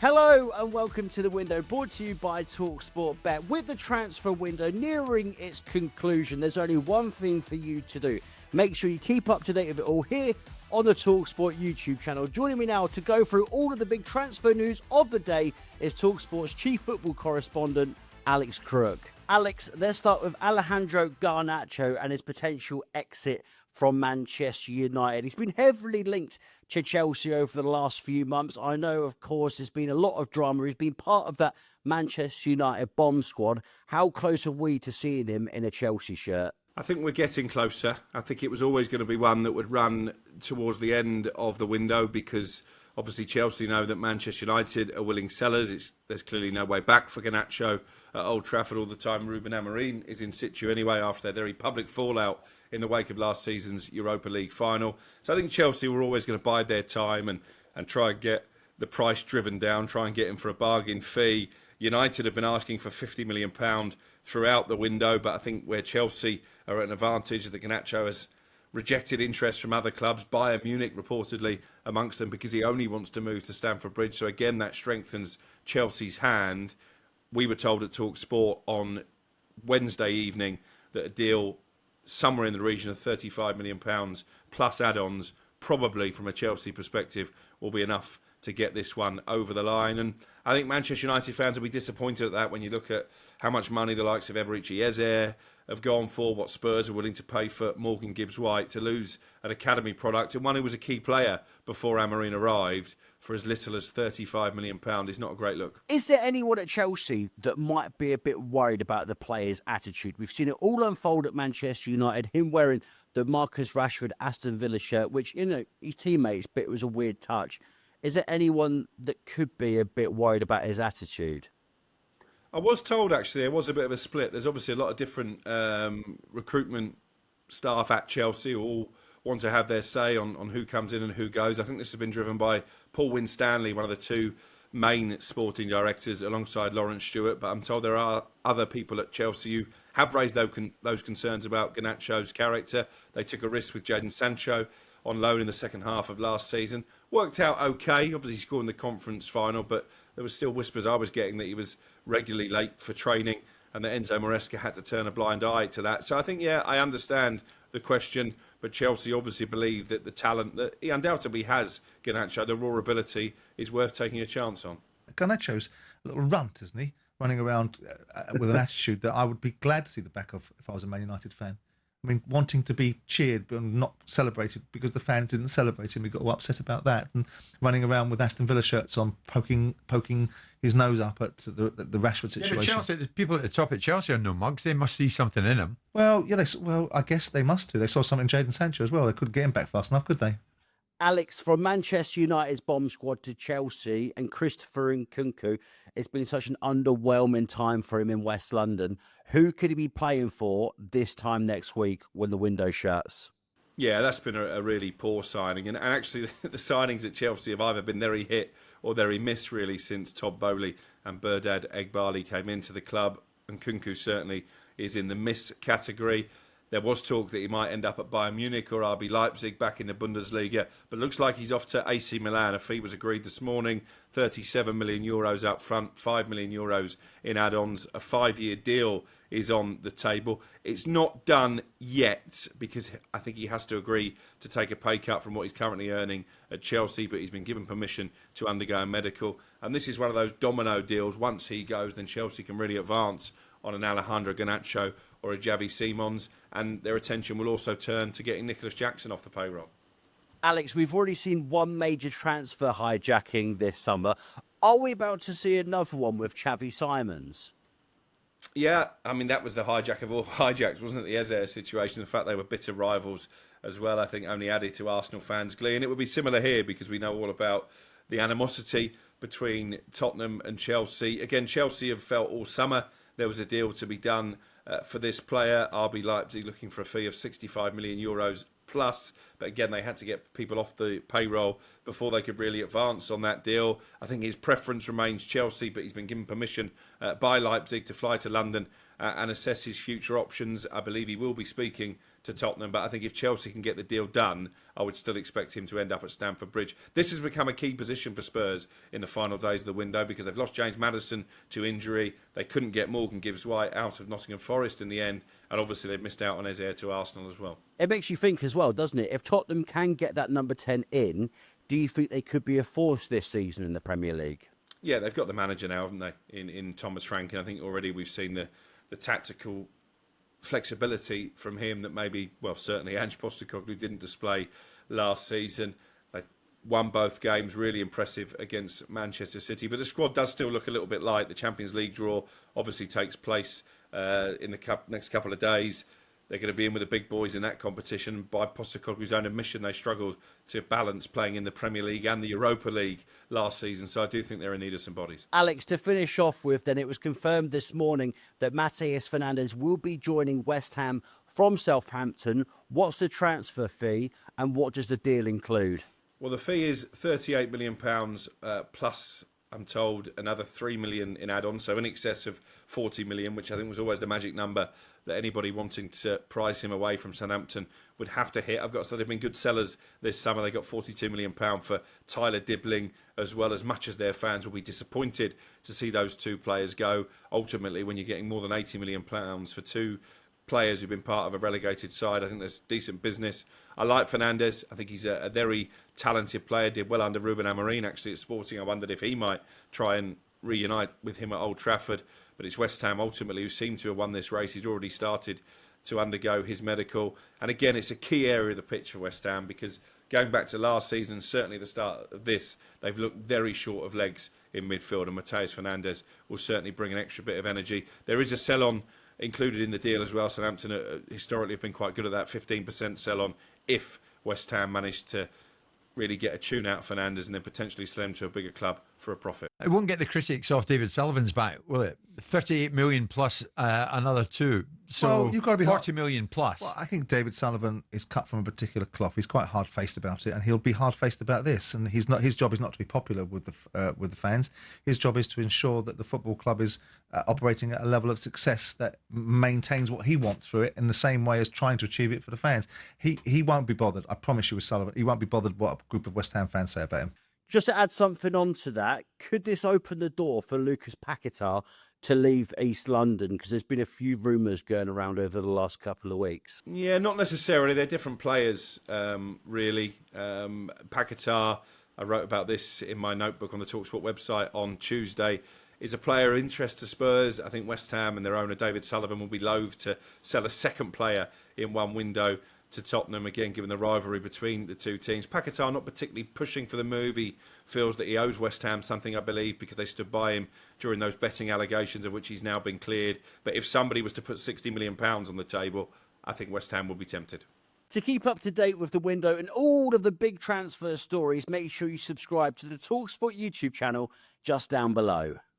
Hello and welcome to The Window, brought to you by talkSPORT Bet. With the transfer window nearing its conclusion, there's only one thing for you to do. Make sure you keep up to date with it all here on the talkSPORT YouTube channel. Joining me now to go through all of the big transfer news of the day is talkSPORT's chief football correspondent, Alex Crook. Alex, let's start with Alejandro Garnacho and his potential exit from Manchester United. He's been heavily linked to Chelsea over the last few months. I know, of course, there's been a lot of drama. He's been part of that Manchester United bomb squad. How close are we to seeing him in a Chelsea shirt? I think we're getting closer. I think it was always going to be one that would run towards the end of the window because obviously Chelsea know that Manchester United are willing sellers. There's clearly no way back for Garnacho at Old Trafford all the time. Ruben Amorim is in situ anyway after their very public fallout in the wake of last season's Europa League final. So I think Chelsea were always going to bide their time and try and get the price driven down, try and get him for a bargain fee. United have been asking for £50 million throughout the window, but I think where Chelsea are at an advantage, that Garnacho has rejected interest from other clubs, Bayern Munich reportedly amongst them, because he only wants to move to Stamford Bridge. So again, that strengthens Chelsea's hand. We were told at talkSPORT on Wednesday evening that a deal somewhere in the region of £35 million plus add-ons, probably from a Chelsea perspective, will be enough to get this one over the line. And I think Manchester United fans will be disappointed at that when you look at how much money the likes of Eberechi Eze have gone for, what Spurs are willing to pay for Morgan Gibbs-White, to lose an academy product and one who was a key player before Amorim arrived for as little as £35 million is not a great look. Is there anyone at Chelsea that might be a bit worried about the player's attitude? We've seen it all unfold at Manchester United, him wearing the Marcus Rashford Aston Villa shirt, which, you know, his teammates, but it was a weird touch. Is there anyone that could be a bit worried about his attitude? I was told, actually, there was a bit of a split. There's obviously a lot of different recruitment staff at Chelsea who all want to have their say on who comes in and who goes. I think this has been driven by Paul Winstanley, one of the two main sporting directors, alongside Lawrence Stewart. But I'm told there are other people at Chelsea who have raised those concerns about Garnacho's character. They took a risk with Jadon Sancho on loan in the second half of last season. Worked out okay, obviously scored in the conference final, but there was still whispers I was getting that he was regularly late for training and that Enzo Maresca had to turn a blind eye to that. So I think, yeah, I understand the question, but Chelsea obviously believe that the talent that he undoubtedly has, Garnacho, the raw ability, is worth taking a chance on. Garnacho's a little runt, isn't he? Running around with an attitude that I would be glad to see the back of if I was a Man United fan. I mean, wanting to be cheered but not celebrated because the fans didn't celebrate him. We got all upset about that. And running around with Aston Villa shirts on, poking his nose up at the Rashford situation. Yeah, but Chelsea, the people at the top at Chelsea are no mugs. They must see something in him. Well, yeah, I guess they must do. They saw something in Jadon Sancho as well. They couldn't get him back fast enough, could they? Alex, from Manchester United's bomb squad to Chelsea and Christopher Nkunku, it's been such an underwhelming time for him in West London. Who could he be playing for this time next week when the window shuts? Yeah, that's been a really poor signing. And actually, the signings at Chelsea have either been very hit or very miss, really, since Todd Bowley and Burdad Egbali came into the club. And Nkunku certainly is in the miss category. There was talk that he might end up at Bayern Munich or RB Leipzig back in the Bundesliga, but looks like he's off to AC Milan. A fee was agreed this morning, €37 million up front, €5 million in add-ons. A 5-year deal is on the table. It's not done yet because I think he has to agree to take a pay cut from what he's currently earning at Chelsea, but he's been given permission to undergo a medical. And this is one of those domino deals. Once he goes, then Chelsea can really advance on an Alejandro Garnacho or a Xavi Simons, and their attention will also turn to getting Nicholas Jackson off the payroll. Alex, we've already seen one major transfer hijacking this summer. Are we about to see another one with Xavi Simons? Yeah, I mean, that was the hijack of all hijacks, wasn't it? The Eze situation, the fact they were bitter rivals as well, I think only added to Arsenal fans' glee. And it would be similar here because we know all about the animosity between Tottenham and Chelsea. Again, Chelsea have felt all summer there was a deal to be done for this player. RB Leipzig looking for a fee of €65 million plus. But again, they had to get people off the payroll before they could really advance on that deal. I think his preference remains Chelsea, but he's been given permission by Leipzig to fly to London and assess his future options. I believe he will be speaking to Tottenham. But I think if Chelsea can get the deal done, I would still expect him to end up at Stamford Bridge. This has become a key position for Spurs in the final days of the window because they've lost James Maddison to injury. They couldn't get Morgan Gibbs-White out of Nottingham Forest in the end. And obviously they've missed out on his heir to Arsenal as well. It makes you think as well, doesn't it? If Tottenham can get that number 10 in, do you think they could be a force this season in the Premier League? Yeah, they've got the manager now, haven't they, in Thomas Frank. And I think already we've seen the tactical flexibility from him that maybe, well, certainly Ange Postecoglou didn't display last season. They've won both games, really impressive against Manchester City. But the squad does still look a little bit light. The Champions League draw obviously takes place in the next couple of days. They're going to be in with the big boys in that competition. By Postecoglou's own admission, they struggled to balance playing in the Premier League and the Europa League last season. So I do think they're in need of some bodies. Alex, to finish off with, then it was confirmed this morning that Matheus Fernandes will be joining West Ham from Southampton. What's the transfer fee and what does the deal include? Well, the fee is £38 million plus, I'm told, another $3 million in add-ons, so in excess of $40 million, which I think was always the magic number that anybody wanting to prize him away from Southampton would have to hit. I've got to say they've been good sellers this summer. They got £42 million for Tyler Dibbling, as well, as much as their fans will be disappointed to see those two players go. Ultimately, when you're getting more than £80 million for two players who've been part of a relegated side, I think that's decent business. I like Fernandes. I think he's a very talented player. Did well under Ruben Amorim, actually, at Sporting. I wondered if he might try and reunite with him at Old Trafford. But it's West Ham, ultimately, who seem to have won this race. He's already started to undergo his medical. And again, it's a key area of the pitch for West Ham because going back to last season, and certainly the start of this, they've looked very short of legs in midfield. And Matheus Fernandes will certainly bring an extra bit of energy. There is a sell-on included in the deal as well. Southampton historically have been quite good at that 15% sell-on if West Ham managed to really get a tune out of Fernandes and then potentially sell him to a bigger club for a profit. It won't get the critics off David Sullivan's back, will it? 38 million plus another two. So well, you've got to be 40 million plus. Well, I think David Sullivan is cut from a particular cloth. He's quite hard-faced about it, and he'll be hard-faced about this. And he's not. His job is not to be popular with the fans. His job is to ensure that the football club is operating at a level of success that maintains what he wants through it in the same way as trying to achieve it for the fans. He won't be bothered. I promise you, with Sullivan, he won't be bothered what a group of West Ham fans say about him. Just to add something on to that, could this open the door for Lucas Paquetá to leave East London? Because there's been a few rumours going around over the last couple of weeks. Yeah, not necessarily. They're different players, really. Paquetá, I wrote about this in my notebook on the talkSPORT website on Tuesday, is a player of interest to Spurs. I think West Ham and their owner David Sullivan will be loath to sell a second player in one window to Tottenham, again, given the rivalry between the two teams. Paquetá not particularly pushing for the move. He feels that he owes West Ham something, I believe, because they stood by him during those betting allegations of which he's now been cleared. But if somebody was to put £60 million on the table, I think West Ham would be tempted. To keep up to date with the window and all of the big transfer stories, make sure you subscribe to the talkSPORT YouTube channel just down below.